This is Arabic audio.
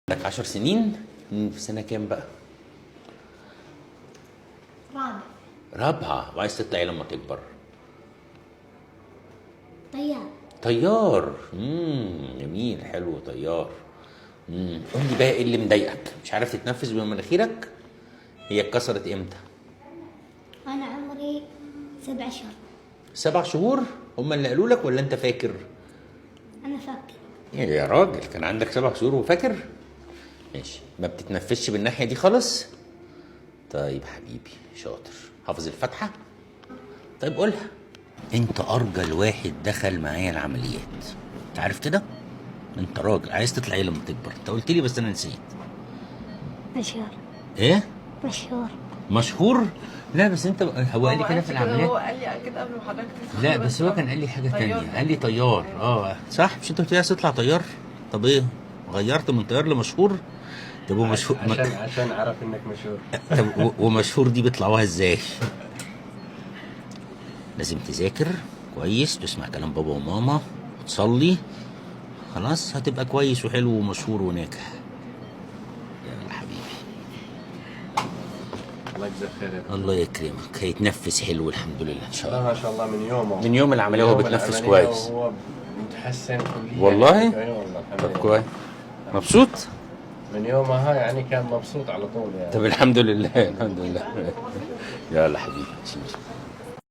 عندك 10 سنين؟ في سنة كام بقى؟ رابع. رابعة، وعايز تطلع ايه لما تكبر؟ طيار. طيار. جميل، حلو، طيار. قول لي بقى ايه اللي مضايقك؟ مش عارف تتنفس بمناخيرك؟ هي اتكسرت امتى؟ أنا عمري 7 شهور. 7 شهور؟ هما اللي قالوا لك ولا انت فاكر؟ أنا فاكر. يا راجل، كان عندك 7 شهور وفاكر؟ ماشي، ما بتتنفسش بالناحية دي خالص؟ طيب حبيبي، شاطر. حافظ الفاتحة؟ طيب قولها. انت ارجل واحد دخل معايا العمليات، انت عارف كده؟ انت راجل، عايز تطلع ايه لما تكبر؟ انت قلت لي بس انا نسيت. مشهور. ايه؟ مشهور. مشهور؟ لا بس انت هو قال لي كده في العمليات. هو قال لي اكيد قبل ما حضرتك تدخل. لا بس هو كان قال لي حاجه تانية، طيار. قال لي طيار. صح، مش انت قلت لي عايز تطلع طيار؟ طب ايه، غيرت من طيار لمشهور؟ طب ومشهور عشان عرف انك مشهور. طب ومشهور دي بيطلعوها ازاي؟ لازم تذاكر كويس، تسمع كلام بابا وماما وتصلي، خلاص هتبقى كويس وحلو ومشهور وناجح. يلا حبيبي، الله يجزاك خير. الله يكرمك. هيتنفس حلو الحمد لله ان شاء لا الله. ما شاء الله من يوم العمليه هو بيتنفس العملية كويس. وهو متحسن كليا. والله؟ اي والله الحمد طب لله. كويس، مبسوط؟ من يومها يعني كان مبسوط على طول يعني. طب الحمد لله الحمد لله. يلا حبيبي.